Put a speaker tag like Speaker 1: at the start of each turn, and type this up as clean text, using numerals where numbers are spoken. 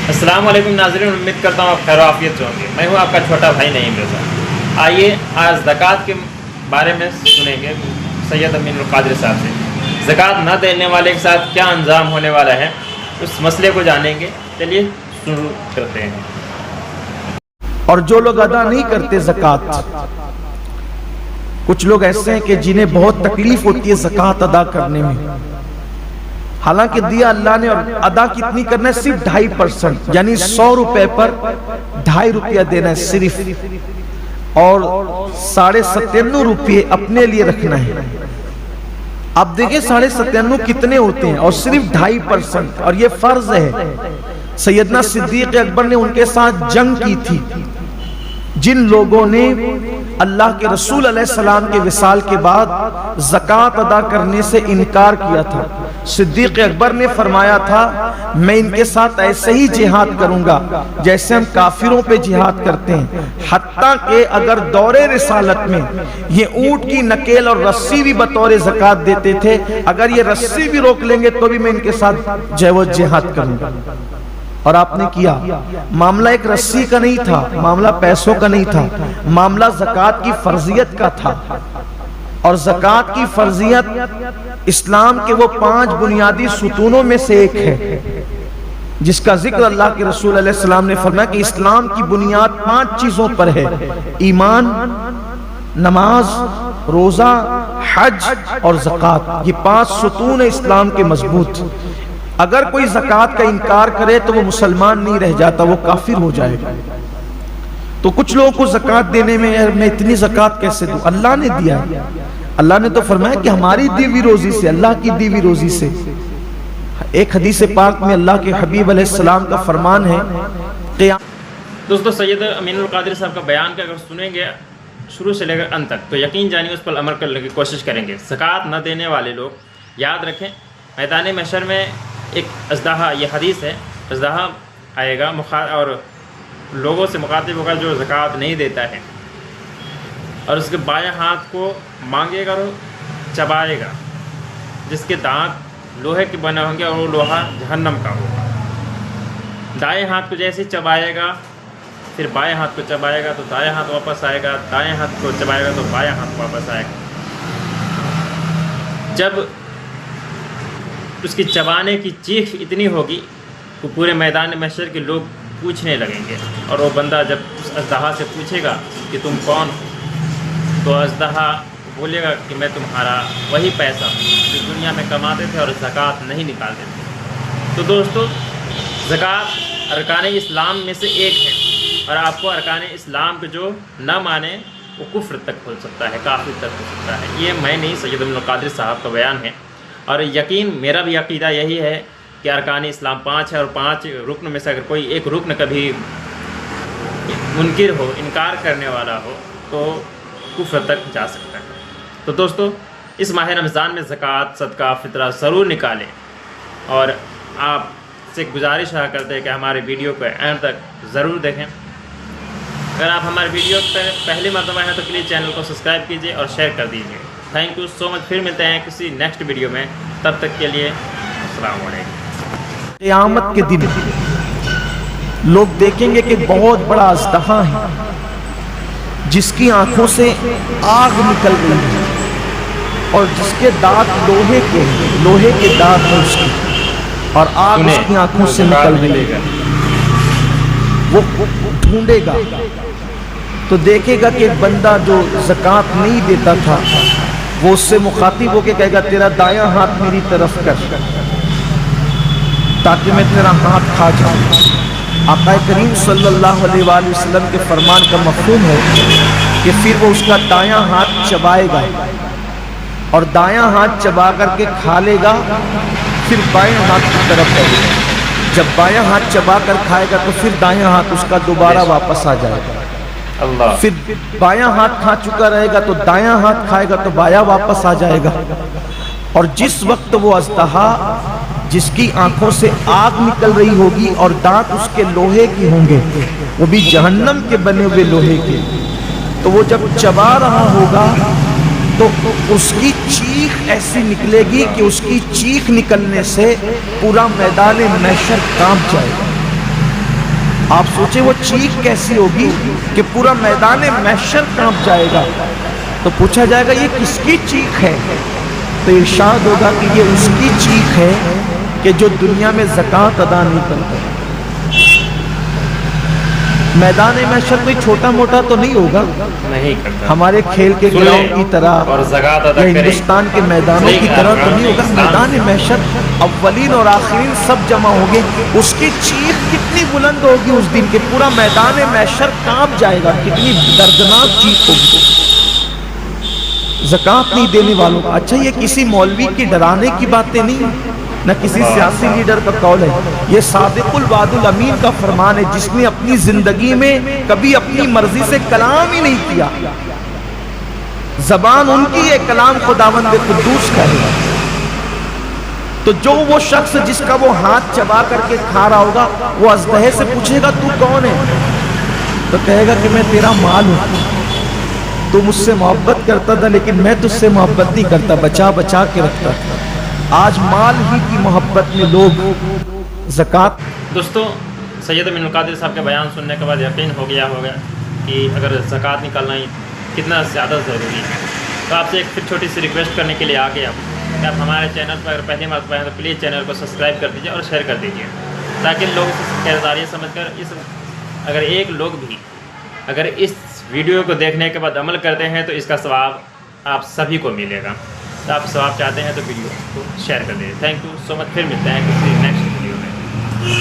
Speaker 1: السلام علیکم ناظرین، امید کرتا ہوں آپ خیر و عافیت سے ہوں گے۔ میں ہوں آپ کا چھوٹا بھائی نعیم رضا۔ آئیے آج زکوٰۃ کے بارے میں سنیں گے سید امین القادری صاحب سے۔ زکوٰۃ نہ دینے والے کے ساتھ کیا انجام ہونے والا ہے، اس مسئلے کو جانیں گے۔ چلیے شروع کرتے ہیں۔
Speaker 2: اور جو لوگ ادا نہیں کرتے زکوٰۃ، کچھ لوگ ایسے ہیں کہ جنہیں بہت تکلیف ہوتی ہے زکوٰۃ ادا کرنے میں، حالانکہ دیا اللہ نے، اور ادا کتنی کرنا ہے؟ صرف 2.5%، یعنی 100 روپے پر 2.5 روپیہ دینا ہے صرف، اور 97.5 روپے اپنے لیے رکھنا ہے۔ اب دیکھیں 97.5 کتنے ہوتے ہیں، اور صرف 2.5%، اور یہ فرض ہے۔ سیدنا صدیق اکبر نے ان کے ساتھ جنگ کی تھی، جن لوگوں نے اللہ کے رسول علیہ السلام کے وصال کے بعد زکوٰۃ ادا کرنے سے انکار کیا تھا۔ صدیق اکبر نے فرمایا تھا میں ان کے ساتھ ایسے ہی جہاد کروں گا جیسے ہم کافروں پہ جہاد کرتے ہیں، حتیٰ کہ اگر دور رسالت میں یہ اونٹ کی نکیل اور رسی بھی بطور زکوٰۃ دیتے تھے، اگر یہ رسی بھی روک لیں گے تو بھی میں ان کے ساتھ جہاد کروں گا۔ اور آپ نے کیا۔ معاملہ ایک رسی کا نہیں تھا، معاملہ پیسوں کا نہیں تھا، معاملہ زکوٰۃ کی فرضیت کا تھا۔ اور زکوٰۃ کی فرضیت اسلام کے وہ 5 بنیادی ستونوں میں سے ایک ہے، جس کا ذکر اللہ کے رسول علیہ السلام نے فرمایا کہ اسلام کی بنیاد 5 چیزوں پر ہے: ایمان، نماز، روزہ، حج اور زکوٰۃ۔ یہ 5 ستون اسلام کے مضبوط۔ اگر کوئی زکوٰۃ کا انکار کرے تو وہ مسلمان نہیں رہ جاتا، وہ کافر ہو جائے گا۔ تو کچھ لوگوں کو زکوٰۃ دینے میں میں اتنی زکوٰۃ کیسے دوں؟ اللہ نے دیا ہے۔ اللہ نے تو فرمایا کہ ہماری دی ہوئی روزی سے، اللہ کی دی ہوئی روزی سے۔ ایک حدیث پاک میں اللہ کے حبیب علیہ السلام کا فرمان ہے،
Speaker 1: دوستو سید امین القادری صاحب کا بیان کا اگر سنیں گے شروع سے لے کر انت تک تو یقین جانیے اس پر عمل کرنے کی کوشش کریں گے۔ زکوٰۃ نہ دینے والے لوگ یاد رکھیں، میدان محشر میں ایک اژدہا، یہ حدیث ہے، اژدہا آئے گا اور لوگوں سے مخاطب ہوگا جو زکوٰۃ نہیں دیتا ہے، اور اس کے بائیں ہاتھ کو مانگے گا اور چبائے گا، جس کے دانت لوہے کے بنے ہوں گے اور وہ لوہا جہنم کا ہوگا۔ دائیں ہاتھ کو جیسے چبائے گا، پھر بائیں ہاتھ کو چبائے گا تو دائیں ہاتھ واپس آئے گا، دائیں ہاتھ کو چبائے گا تو بائیں ہاتھ واپس آئے گا۔ جب اس کی چبانے کی چیخ اتنی ہوگی کہ پورے میدان محشر کے لوگ پوچھنے لگیں گے، اور وہ بندہ جب اس اژدہا سے پوچھے گا کہ تم کون، تو اژدہا بولے گا کہ میں تمہارا وہی پیسہ جو دنیا میں کماتے تھے اور زکوٰۃ نہیں نکالتے تھے۔ تو دوستو زکوٰۃ ارکان اسلام میں سے ایک ہے، اور آپ کو ارکان اسلام کے جو نہ مانے وہ کفر تک ہو سکتا ہے، کافر تک ہو سکتا ہے۔ یہ میں نہیں، سید امین القادری صاحب کا بیان ہے، اور یقین میرا بھی عقیدہ یہی ہے کہ ارکان اسلام 5 ہے، اور 5 رکن میں سے اگر کوئی ایک رکن کبھی منکر ہو، انکار کرنے والا ہو، تو کفر تک جا سکتا ہے۔ تو دوستو اس ماہ رمضان میں زکوٰۃ، صدقہ، فطرہ ضرور نکالیں، اور آپ سے گزارش کرتے ہیں کہ ہمارے ویڈیو کو اینڈ تک ضرور دیکھیں۔ اگر آپ ہمارے ویڈیو پہ پہلی مرتبہ ہیں تو پلیز چینل کو سبسکرائب کیجیے اور شیئر کر دیجیے۔ تھینک یو سو مچ۔ پھر ملتے ہیں کسی نیکسٹ ویڈیو میں، تب تک کے لیے السلام علیکم۔
Speaker 2: قیامت کے دن لوگ دیکھیں گے کہ بہت بڑا اژدہا ہے جس کی آنکھوں سے آگ نکل گئی ہے، اور جس کے دانت لوہے کے دانت ہیں اس کی، اور آگ اس کی آنکھوں سے نکل گئی ہے۔ وہ ڈھونڈے گا تو دیکھے گا کہ ایک بندہ جو زکوٰۃ نہیں دیتا تھا، وہ اس سے مخاطب ہو کے کہے گا تیرا دایاں ہاتھ میری طرف کر تاکہ میں تیرا ہاتھ کھا جاؤں۔ آقا کریم صلی اللہ علیہ وآلہ وسلم کے فرمان کا مفہوم ہے کہ پھر وہ اس کا دایاں ہاتھ چبائے گا، اور دایاں ہاتھ چبا کر کے کھا لے گا، پھر بائیں ہاتھ کی طرف کرے گا۔ جب بایاں ہاتھ چبا کر کھائے گا تو پھر دایاں ہاتھ اس کا دوبارہ واپس آ جائے گا۔ پھر بایاں ہاتھ کھا چکا رہے گا تو دایاں ہاتھ کھائے گا تو بایاں واپس آ جائے گا۔ اور جس وقت وہ اژدہا جس کی آنکھوں سے آگ نکل رہی ہوگی اور دانت اس کے لوہے کی ہوں گے، وہ بھی جہنم کے بنے ہوئے لوہے کے، تو وہ جب چبا رہا ہوگا تو اس کی چیخ ایسی نکلے گی کہ اس کی چیخ نکلنے سے پورا میدان محشر کانپ جائے گا۔ آپ سوچیں وہ چیخ کیسی ہوگی کہ پورا میدان محشر کانپ جائے گا. تو پوچھا جائے گا یہ کس کی چیخ ہے؟ تو ارشاد ہوگا کہ یہ اس کی چیخ ہے کہ جو دنیا میں زکوٰۃ ادا نہیں کرتا. میدان محشر کوئی چھوٹا موٹا تو نہیں ہوگا،
Speaker 1: نہیں کرتا.
Speaker 2: ہمارے کھیل کے گراؤنڈ کی طرح
Speaker 1: اور زکوٰۃ ادا
Speaker 2: یا
Speaker 1: کرے.
Speaker 2: ہندوستان کے میدانوں کی طرح تو نہیں ہوگا. میدان محشر اولین اور آخرین سب جمع ہوں گے. اس کی چیخ کتنی بلند ہوگی اس دن کہ پورا میدان محشر کانپ جائے گا. کتنی دردناک چیخ ہوگی. زکوٰۃ نہیں دینے والوں کا. اچھا یہ کسی مولوی کی ڈرانے کی باتیں نہیں، نہ کسی سیاسی لیڈر کا قول ہے، یہ صادق الوعد الامین کا فرمان ہے جس نے اپنی زندگی میں کبھی اپنی مرضی سے کلام ہی نہیں کیا. زبان ان کی ہے، کلام خداوند قدوس کا ہے. تو جو وہ شخص جس کا وہ ہاتھ چبا کر کے کھا رہا ہوگا وہ اژدہے سے پوچھے گا تو کون ہے؟ تو کہے گا کہ میں تیرا مال ہوں، تو مجھ سے محبت کرتا تھا لیکن میں تجھ سے محبت نہیں کرتا، بچا بچا کے رکھتا تھا. آج مال ہی کی محبت میں لوگ زکوٰۃ.
Speaker 1: دوستو سید امین القادری صاحب کے بیان سننے کے بعد یقین ہو گیا ہوگا کہ اگر زکوٰۃ نکالنا ہی کتنا زیادہ ضروری ہے. تو آپ سے ایک پھر چھوٹی سی ریکویسٹ کرنے کے لیے آ گیا کہ آپ ہمارے چینل پر اگر پہلی مرتبہ ہیں تو پلیز چینل کو سبسکرائب کر دیجیے اور شیئر کر دیجیے تاکہ لوگ اس کردار سمجھ کر اگر ایک لوگ بھی اگر اس ویڈیو کو دیکھنے کے بعد عمل کرتے ہیں تو اس کا ثواب آپ سبھی کو ملے گا. تو آپ ثواب چاہتے ہیں تو ویڈیو کو شیئر کر دیجیے. تھینک یو سو مچ. پھر ملتے ہیں کسی نیکسٹ ویڈیو میں.